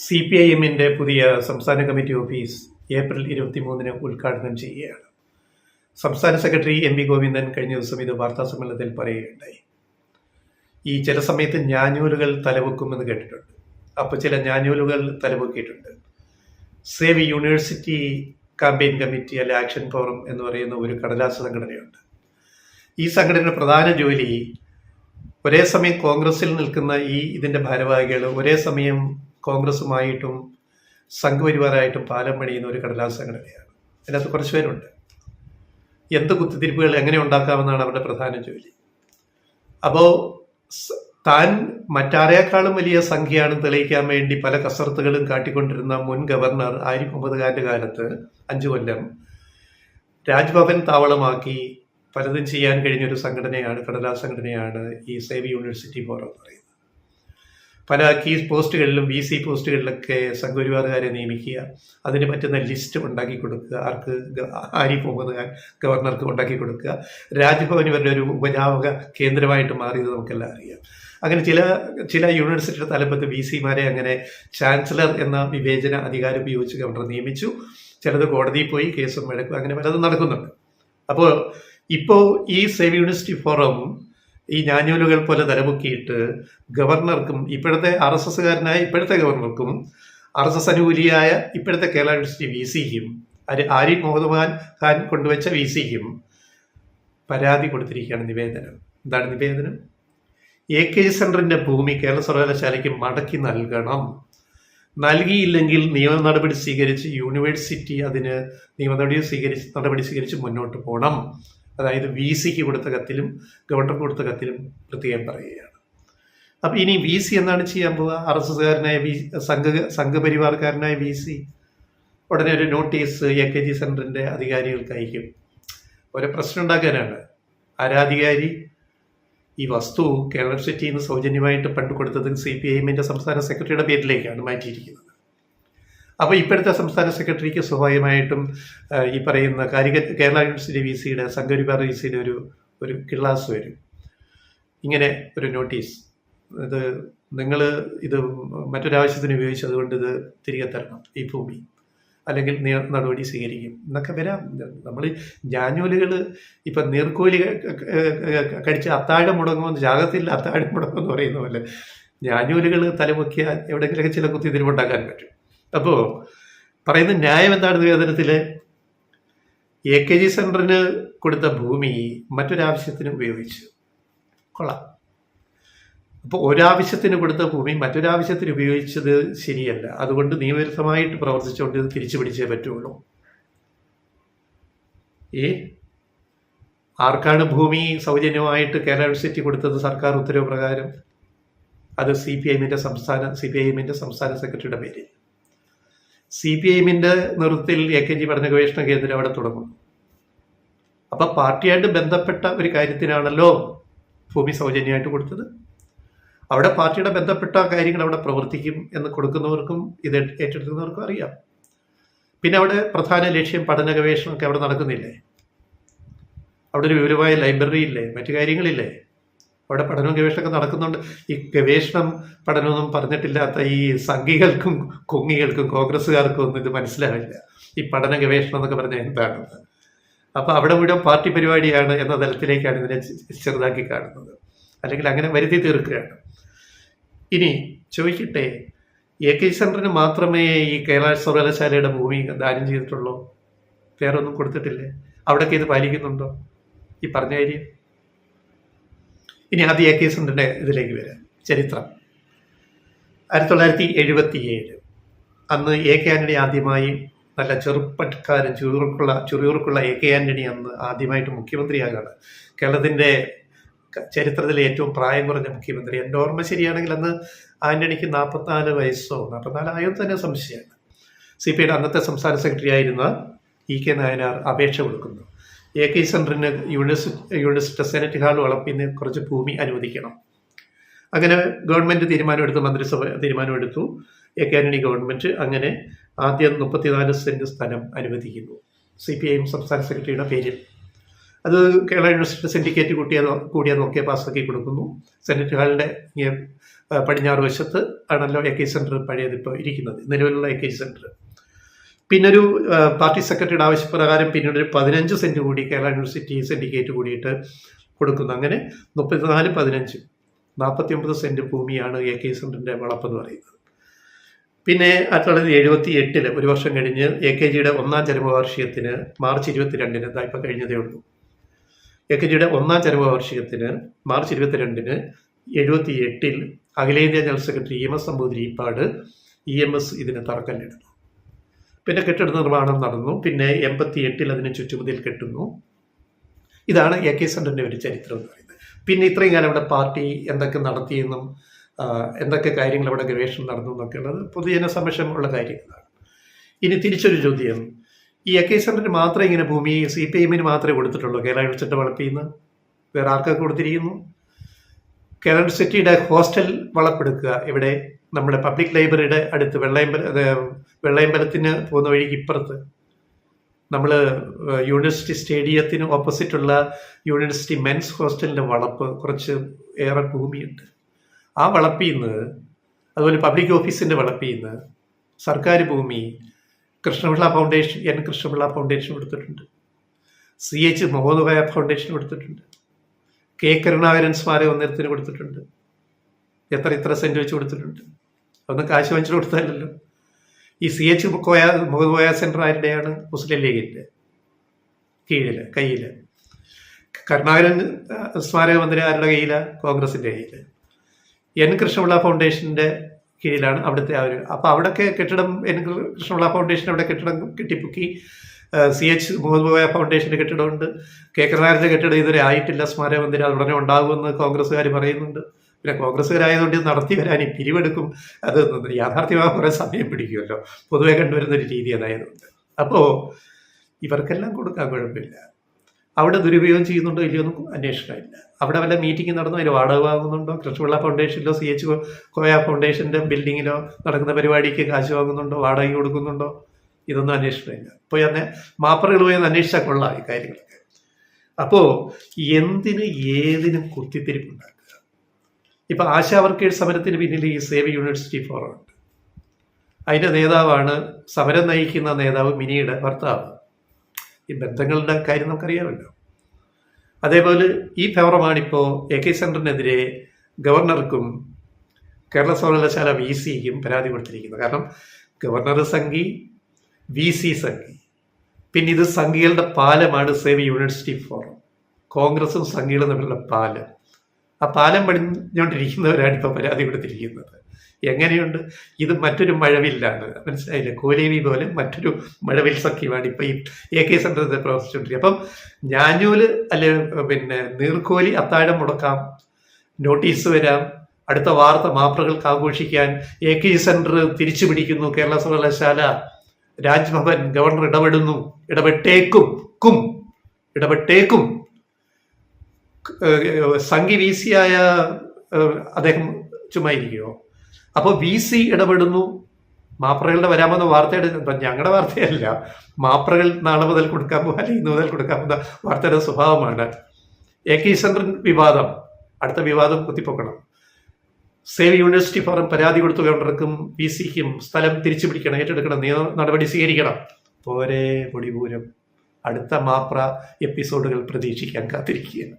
CPIM-ന്റെ പുതിയ സംസ്ഥാന committee office April 23-ന് ഉദ്ഘാടനം ചെയ്യുകയാണ്. സംസ്ഥാന സെക്രട്ടറി MP ഗോവിന്ദൻ കഴിഞ്ഞ ദിവസം ഇത് വാർത്താസമ്മേളനത്തിൽ പറയുകയുണ്ടായി. ഈ ചില സമയത്ത് ഞാഞ്ഞൂലുകൾ തലവെക്കുമെന്ന് കേട്ടിട്ടുണ്ട്. അപ്പോൾ ചില ഞാഞ്ഞൂലുകൾ തലവെക്കിയിട്ടുണ്ട്. സേവ് യൂണിവേഴ്സിറ്റി കാമ്പയിൻ കമ്മിറ്റി അല്ലെ ആക്ഷൻ ഫോറം എന്ന് പറയുന്ന ഒരു കടലാസ സംഘടനയുണ്ട്. ഈ സംഘടനയുടെ പ്രധാന ജോലി ഒരേ സമയം കോൺഗ്രസിൽ നിൽക്കുന്ന ഇതിൻ്റെ ഭാരവാഹികൾ ഒരേ സമയം കോൺഗ്രസുമായിട്ടും സംഘപരിവാറായിട്ടും പാലം പണിയുന്ന ഒരു കടലാസ സംഘടനയാണ്. അതിനകത്ത് കുറച്ച് പേരുണ്ട്. എന്ത് കുത്തിത്തിരിപ്പുകൾ എങ്ങനെ ഉണ്ടാക്കാമെന്നാണ് അവരുടെ പ്രധാന ജോലി. അപ്പോൾ താൻ മറ്റാരേക്കാളും വലിയ സംഖ്യയാണ് തെളിയിക്കാൻ വേണ്ടി പല കസർത്തുകളും കാട്ടിക്കൊണ്ടിരുന്ന മുൻ ഗവർണർ ആരിഫ് മുഹമ്മദ് ഖാന്റെ കാലത്ത് 5 കൊല്ലം രാജ്ഭവൻ താവളമാക്കി പലതും ചെയ്യാൻ കഴിഞ്ഞൊരു സംഘടനയാണ്, കടലാസ സംഘടനയാണ് ഈ സേവ് യൂണിവേഴ്സിറ്റി ഫോറം എന്ന് പറയുന്നത്. പല കീ പോസ്റ്റുകളിലും VC പോസ്റ്റുകളിലൊക്കെ സംഘപരിവാറുകാരെ നിയമിക്കുക, അതിന് പറ്റുന്ന ലിസ്റ്റ് ഉണ്ടാക്കി കൊടുക്കുക, ആർക്ക് ആരിഫ് മുഹമ്മദ് ഖാൻ ഗവർണർക്ക് ഉണ്ടാക്കി കൊടുക്കുക. രാജ്ഭവൻ ഇവരുടെ ഒരു ഉപജാപക കേന്ദ്രമായിട്ട് മാറിയത് നമുക്കെല്ലാം അറിയാം. അങ്ങനെ ചില യൂണിവേഴ്സിറ്റിയുടെ തലപ്പത്ത് VC-മാരെ അങ്ങനെ ചാൻസലർ എന്ന വിവേചന അധികാരം ഉപയോഗിച്ച് ഗവർണർ നിയമിച്ചു. ചിലത് കോടതിയിൽ പോയി കേസും വഴക്കും അങ്ങനെ പലതും നടക്കുന്നുണ്ട്. അപ്പോൾ ഇപ്പോൾ ഈ സേവ് യൂണിവേഴ്സിറ്റി ഫോറം ഈ ഞാഞ്ഞൂലുകൾ പോലെ തലമുക്കിയിട്ട് ഗവർണർക്കും ഇപ്പോഴത്തെ RSSകാരനായ ഇപ്പോഴത്തെ ഗവർണർക്കും RSS അനുകൂലിയായ ഇപ്പോഴത്തെ കേരള യൂണിവേഴ്സിറ്റി VC-ക്കും ആരിഫ് മുഹമ്മദ് ഖാൻ കൊണ്ടുവച്ച VC-ക്കും പരാതി കൊടുത്തിരിക്കുകയാണ്. നിവേദനം. എന്താണ് നിവേദനം? AKG സെന്ററിന്റെ ഭൂമി കേരള സർവകലാശാലയ്ക്ക് മടക്കി നൽകണം. നൽകിയില്ലെങ്കിൽ നിയമ നടപടി സ്വീകരിച്ച് യൂണിവേഴ്സിറ്റി അതിന് നടപടി സ്വീകരിച്ച് മുന്നോട്ട് പോകണം. അതായത് VC-ക്ക് കൊടുത്ത കത്തിലും ഗവർണർക്ക് കൊടുത്ത കത്തിലും പ്രത്യേകം പറയുകയാണ്. അപ്പം ഇനി VC എന്താണ് ചെയ്യാൻ പോവുക? RSSകാരനായ സംഘപരിവാർക്കാരനായ VC ഉടനെ ഒരു നോട്ടീസ് AKG സെന്ററിന്റെ അധികാരികൾക്ക് അയക്കും. ഒരു പ്രശ്നം ഉണ്ടാക്കാനാണ്. ആരാധികാരി ഈ വസ്തു കേരള യൂണിവേഴ്സിറ്റിയിൽ നിന്ന് സൗജന്യമായിട്ട് പണ്ട് കൊടുത്തത് CPIM-ന്റെ സംസ്ഥാന സെക്രട്ടറിയുടെ പേരിലേക്കാണ് മാറ്റിയിരിക്കുന്നത്. അപ്പോൾ ഇപ്പോഴത്തെ സംസ്ഥാന സെക്രട്ടറിക്ക് സ്വാഭാവികമായിട്ടും ഈ പറയുന്ന കേരള യൂണിവേഴ്സിറ്റി VC-യുടെ സംഘപരിവാർ VC-യുടെ ഒരു കിള്ളാസ് വരും. ഇങ്ങനെ ഒരു നോട്ടീസ്, ഇത് നിങ്ങൾ ഇത് മറ്റൊരാവശ്യത്തിന് ഉപയോഗിച്ച് അതുകൊണ്ട് ഇത് തിരികെ തരണം ഈ ഭൂമി, അല്ലെങ്കിൽ നടപടി സ്വീകരിക്കും എന്നൊക്കെ വരാം. നമ്മൾ ഞാഞ്ഞൂലുകൾ ഇപ്പം നീർക്കോലി കടിച്ച് അത്താഴം മുടങ്ങുമെന്ന് ജാഗത്തിൽ അത്താഴം മുടങ്ങുമെന്ന് പറയുന്ന പോലെ ഞാഞ്ഞൂലുകൾ തലമുക്കിയ എവിടെയെങ്കിലൊക്കെ ചില കുത്തിത്തിരിവുണ്ടാക്കാൻ പറ്റും. അപ്പോൾ പറയുന്ന ന്യായം എന്താണ് നിവേദനത്തിൽ? AKG സെന്ററിന് കൊടുത്ത ഭൂമി മറ്റൊരാവശ്യത്തിന് ഉപയോഗിച്ചു. കൊള്ളാം. അപ്പോൾ ഒരാവശ്യത്തിന് കൊടുത്ത ഭൂമി മറ്റൊരാവശ്യത്തിന് ഉപയോഗിച്ചത് ശരിയല്ല. അതുകൊണ്ട് നിയമവിരുദ്ധമായിട്ട് പ്രവർത്തിച്ചുകൊണ്ട് ഇത് തിരിച്ചു പിടിച്ചേ പറ്റുള്ളൂ. ആർക്കാണ് ഭൂമി സൗജന്യമായിട്ട് കേരള യൂണിവേഴ്സിറ്റി കൊടുത്തത്? സർക്കാർ ഉത്തരവ് പ്രകാരം. അത് CPIM-ന്റെ സംസ്ഥാന സെക്രട്ടറിയുടെ പേരിൽ. CPIM-ന്റെ നേതൃത്വത്തിൽ AKG പഠന ഗവേഷണ കേന്ദ്രം അവിടെ തുടങ്ങും. അപ്പൊ പാർട്ടിയായിട്ട് ബന്ധപ്പെട്ട ഒരു കാര്യത്തിനാണല്ലോ ഭൂമി സൗജന്യമായിട്ട് കൊടുത്തത്. അവിടെ പാർട്ടിയുടെ ബന്ധപ്പെട്ട കാര്യങ്ങൾ അവിടെ പ്രവർത്തിക്കും എന്ന് കൊടുക്കുന്നവർക്കും ഇത് ഏറ്റെടുക്കുന്നവർക്കും അറിയാം. പിന്നെ അവിടെ പ്രധാന ലക്ഷ്യം പഠന ഗവേഷണമൊക്കെ അവിടെ നടക്കുന്നില്ലേ? അവിടെ ഒരു വിപുലമായ ലൈബ്രറി ഇല്ലേ? മറ്റു കാര്യങ്ങളില്ലേ? അവിടെ പഠനവും ഗവേഷണമൊക്കെ നടക്കുന്നുണ്ട്. ഈ ഗവേഷണം പഠനമൊന്നും പറഞ്ഞിട്ടില്ലാത്ത ഈ സംഘികൾക്കും കുങ്ങികൾക്കും കോൺഗ്രസ്സുകാർക്കും ഒന്നും ഇത് മനസ്സിലാവില്ല. ഈ പഠന ഗവേഷണം എന്നൊക്കെ പറഞ്ഞാൽ എന്താണെന്ന്. അപ്പോൾ അവിടെ മുഴുവൻ പാർട്ടി പരിപാടിയാണ് എന്ന തലത്തിലേക്കാണ് ഇതിനെ ചെറുതാക്കി കാണുന്നത്, അല്ലെങ്കിൽ അങ്ങനെ വരുത്തി തീർക്കുകയാണ്. ഇനി ചോദിക്കട്ടെ, AKG സെന്ററിന് മാത്രമേ ഈ കേരള സർവകലാശാലയുടെ ഭൂമി ദാനം ചെയ്തിട്ടുള്ളൂ? വേറെ ഒന്നും കൊടുത്തിട്ടില്ലേ? അവിടെയൊക്കെ ഇത് പാലിക്കുന്നുണ്ടോ ഈ പറഞ്ഞ കാര്യം? ഇനി ആദ്യം AKG സെന്ററിന്റെ ഇതിലേക്ക് വരാം. ചരിത്രം. 1977 അന്ന് AK ആന്റണി ആദ്യമായി, നല്ല ചെറുപ്പക്കാരൻ ചുറിയൂർക്കുള്ള AK ആന്റണി അന്ന് ആദ്യമായിട്ട് മുഖ്യമന്ത്രിയാകാണ്. കേരളത്തിന്റെ ചരിത്രത്തിലെ ഏറ്റവും പ്രായം കുറഞ്ഞ മുഖ്യമന്ത്രി. എൻ്റെ ഓർമ്മ ശരിയാണെങ്കിൽ അന്ന് ആന്റണിക്ക് 44 വയസ്സോ 44 ആയോ തന്നെ സംശയമാണ്. CPIയുടെ അന്നത്തെ സംസ്ഥാന സെക്രട്ടറി ആയിരുന്ന EK നായനാർ അപേക്ഷ കൊടുക്കുന്നു. AKG സെന്ററിന് യൂണിവേഴ്സിറ്റി സെനറ്റ് ഹാൾ വളപ്പിന് കുറച്ച് ഭൂമി അനുവദിക്കണം. അങ്ങനെ ഗവൺമെന്റ് തീരുമാനമെടുത്തു, മന്ത്രിസഭ തീരുമാനമെടുത്തു. AK ആന്റണി ഗവൺമെന്റ് അങ്ങനെ ആദ്യം 34 സെന്റ് സ്ഥലം അനുവദിക്കുന്നു CPIM സംസ്ഥാന സെക്രട്ടറിയുടെ പേരിൽ. അത് കേരള യൂണിവേഴ്സിറ്റി സിൻഡിക്കേറ്റ് കൂടിയാൽ നോക്കിയ പാസ്സാക്കി കൊടുക്കുന്നു. സെനറ്റ് ഹാളിൻ്റെ പടിഞ്ഞാറ് വശത്ത് ആണല്ലോ എ കെ സെൻറ്റർ പഴയതിപ്പോൾ ഇരിക്കുന്നത്, നിലവിലുള്ള എ കെ സെൻറ്റർ. പിന്നൊരു പാർട്ടി സെക്രട്ടറിയുടെ ആവശ്യപ്രകാരം പിന്നീട് ഒരു 15 സെൻറ്റ് കൂടി കേരള യൂണിവേഴ്സിറ്റി സിൻഡിക്കേറ്റ് കൂടിയിട്ട് കൊടുക്കുന്നു. അങ്ങനെ 34-15 49 സെൻറ്റ് ഭൂമിയാണ് എ കെ സെൻറ്ററിൻ്റെ വളപ്പെന്ന് പറയുന്നത്. പിന്നെ 1978 ഒരു വർഷം കഴിഞ്ഞ് എ കെ ജിയുടെ 1ാം ചരമവാർഷികത്തിന് മാർച്ച് 22-ന് ഇപ്പോൾ കഴിഞ്ഞതേ ഉള്ളൂ. എ കെ ജിയുടെ 1ാം ചരമവാർഷികത്തിന് മാർച്ച് 22-ന് 78 അഖിലേന്ത്യാ general secretary EMS Namboodiripad EMS ഇതിന് തറക്കല്ലിടുന്നു. പിന്നെ കെട്ടിട നിർമ്മാണം നടന്നു. പിന്നെ 88 അതിന് ചുറ്റുമതിൽ കെട്ടുന്നു. ഇതാണ് എ കെ സെൻറ്ററിൻ്റെ ഒരു ചരിത്രം എന്ന് പറയുന്നത്. പിന്നെ ഇത്രയും കാലം ഇവിടെ പാർട്ടി എന്തൊക്കെ നടത്തിയെന്നും എന്തൊക്കെ കാര്യങ്ങൾ അവിടെ ഗവേഷണം നടന്നു എന്നൊക്കെ ഉള്ളത് പൊതുജന സമക്ഷം ഉള്ള കാര്യങ്ങളാണ്. ഇനി തിരിച്ചൊരു ചോദ്യം, ഈ എ കെ സെൻറ്ററിന് മാത്രമേ ഇങ്ങനെ ഭൂമി CPIMന് മാത്രമേ കൊടുത്തിട്ടുള്ളൂ കേരള യൂണിവേഴ്സിറ്റി വളപ്പിൽ നിന്ന്? വേറെ ആർക്കൊക്കെ കൊടുത്തിരിക്കുന്നു? കേരള യൂണിവേഴ്സിറ്റിയുടെ ഹോസ്റ്റൽ വളപ്പെടുക്കുക ഇവിടെ നമ്മുടെ പബ്ലിക് ലൈബ്രറിയുടെ അടുത്ത് വെള്ളയമ്പലത്തിന് പോകുന്ന വഴിക്ക് ഇപ്പുറത്ത് നമ്മൾ യൂണിവേഴ്സിറ്റി സ്റ്റേഡിയത്തിന് ഓപ്പോസിറ്റുള്ള യൂണിവേഴ്സിറ്റി മെൻസ് ഹോസ്റ്റലിൻ്റെ വളപ്പ് കുറച്ച് ഏറെ ഭൂമിയുണ്ട്. ആ വളപ്പിൽ നിന്ന്, അതുപോലെ പബ്ലിക് ഓഫീസിൻ്റെ വളപ്പിൽ നിന്ന് സർക്കാർ ഭൂമി കൃഷ്ണപിള്ള ഫൗണ്ടേഷൻ, കൃഷ്ണപിള്ള ഫൗണ്ടേഷൻ കൊടുത്തിട്ടുണ്ട്. CH മുഹമ്മദ് കോയ ഫൗണ്ടേഷൻ കൊടുത്തിട്ടുണ്ട്. K കരുണാകരൻ സ്മാരക മന്ദിരത്തിന് കൊടുത്തിട്ടുണ്ട്. ഇത്ര സെൻറ്റ് വെച്ച് കൊടുത്തിട്ടുണ്ട്. അതൊന്നും കാശ് വാങ്ങിച്ചു കൊടുത്താലല്ലോ. ഈ CH മുഹമ്മദ് കോയ സെൻറ്റർ ആരുടെയാണ്? മുസ്ലിം ലീഗിൻ്റെ കയ്യിൽ. കരുണാകരൻ സ്മാരക മന്ദിരം ആരുടെ കയ്യിലാണ്? കോൺഗ്രസിൻ്റെ കയ്യിൽ. കൃഷ്ണപിള്ള ഫൗണ്ടേഷൻ്റെ കീഴിലാണ് അവിടുത്തെ അപ്പോൾ അവിടെയൊക്കെ കെട്ടിടം കൃഷ്ണപിള്ള ഫൗണ്ടേഷൻ അവിടെ കെട്ടിടം കെട്ടിപ്പൊക്കി. CH മുഹമ്മദ് കോയ ഫൗണ്ടേഷൻ്റെ കെട്ടിടമുണ്ട്. K കരുണാകരൻ്റെ കെട്ടിടം ഇതുവരെ ആയിട്ടില്ല. സ്മാരക മന്ദിരം അത് ഉടനെ ഉണ്ടാകുമെന്ന് കോൺഗ്രസ്സുകാർ പറയുന്നുണ്ട്. പിന്നെ കോൺഗ്രസ്സുകാരായതുകൊണ്ട് ഇത് നടത്തി വരാൻ പിരിവെടുക്കും, അത് യാഥാർത്ഥ്യമാകാൻ കുറേ സമയം പിടിക്കുമല്ലോ, പൊതുവെ കണ്ടുവരുന്നൊരു രീതി അതായതുകൊണ്ട്. അപ്പോൾ ഇവർക്കെല്ലാം കൊടുക്കാൻ കുഴപ്പമില്ല. അവിടെ ദുരുപയോഗം ചെയ്യുന്നുണ്ടോ ഇല്ലയോ ഒന്നും അന്വേഷണമില്ല. അവിടെ വല്ല മീറ്റിംഗ് നടന്നോ, അതിന് വാടക വാങ്ങുന്നുണ്ടോ, കൃഷ്ണപിള്ള ഫൗണ്ടേഷനിലോ CH കോയ ഫൗണ്ടേഷൻ്റെ ബിൽഡിങ്ങിലോ നടക്കുന്ന പരിപാടിക്ക് കാശ് വാങ്ങുന്നുണ്ടോ, വാടക കൊടുക്കുന്നുണ്ടോ, ഇതൊന്നും അന്വേഷണമില്ല. ഇപ്പോൾ തന്നെ മാപ്പറകൾ പോയി അന്വേഷിച്ചാൽ കൊള്ളാം ഈ കാര്യങ്ങളൊക്കെ. അപ്പോൾ എന്തിന് ഏതിനും കുത്തിത്തിരിപ്പുണ്ടാക്കുക. ഇപ്പം ആശാ വർക്കേഴ്സ് സമരത്തിന് പിന്നിൽ ഈ സേവ് യൂണിവേഴ്സിറ്റി ഫോറം ഉണ്ട്. അതിൻ്റെ നേതാവാണ്, സമരം നയിക്കുന്ന നേതാവ് മിനിയുടെ ഭർത്താവ്. ഈ ബന്ധങ്ങളുടെ കാര്യം നമുക്കറിയാമല്ലോ. അതേപോലെ ഈ ഫോറമാണിപ്പോൾ എ കെ സെൻറ്ററിനെതിരെ ഗവർണർക്കും കേരള സർവകലാശാല VCക്കും പരാതി കൊടുത്തിരിക്കുന്നത്. കാരണം ഗവർണർ സംഘി, VC സംഘി, പിന്നെ ഇത് സംഘികളുടെ പാലമാണ് സേവ് യൂണിവേഴ്സിറ്റി ഫോറം. കോൺഗ്രസും സംഘികളും തമ്മിലുള്ള പാലം. ആ പാലം പണിഞ്ഞുകൊണ്ടിരിക്കുന്നവരാണ് ഇപ്പോൾ പരാതി കൊടുത്തിരിക്കുന്നത്. എങ്ങനെയുണ്ട്? ഇത് മറ്റൊരു മഴവില്ലാണ്, മനസ്സിലായില്ലേ? കോലേവി പോലെ മറ്റൊരു മഴവിൽ സഖ്യമാണ് ഇപ്പോൾ ഈ എ കെ സെൻറ്ററിൽ പ്രവർത്തിച്ചുകൊണ്ടിരിക്കുക. അപ്പം ഞാഞ്ഞൂല് അല്ലെ പിന്നെ നീർക്കോലി അത്താഴം മുടക്കാം, നോട്ടീസ് വരാം, അടുത്ത വാർത്ത മാപ്രകൾക്ക് ആഘോഷിക്കാൻ എ കെ സെൻറ്റർ തിരിച്ചു പിടിക്കുന്നു, കേരള സർവകലാശാല, രാജ്ഭവൻ, ഗവർണർ ഇടപെട്ടേക്കും. സംഘി VC ആയ അദ്ദേഹം ചുമ്മാ ഇരിക്കുമോ? അപ്പോൾ VC ഇടപെടുന്നു, മാപ്രകളുടെ വരാമെന്ന വാർത്തയുടെ, ഞങ്ങളുടെ വാർത്തയല്ല, മാപ്രകൾ നാളെ മുതൽ കൊടുക്കാൻ പോകുക അല്ലെങ്കിൽ ഇന്ന് മുതൽ കൊടുക്കാൻ പോകുന്ന വാർത്തയുടെ സ്വഭാവമാണ്. എ കെ സെൻറ്റർ വിവാദം, അടുത്ത വിവാദം കുത്തിപ്പൊക്കണം. സേവ് യൂണിവേഴ്സിറ്റി ഫോറം പരാതി കൊടുത്തു ഗവർണർക്കും VCക്കും സ്ഥലം തിരിച്ചു പിടിക്കണം, ഏറ്റെടുക്കണം, നടപടി സ്വീകരിക്കണം. പോരെ പൊടിപൂരം. അടുത്ത മാപ്ര എപ്പിസോഡുകൾ പ്രതീക്ഷിക്കാൻ കാത്തിരിക്കുകയാണ്.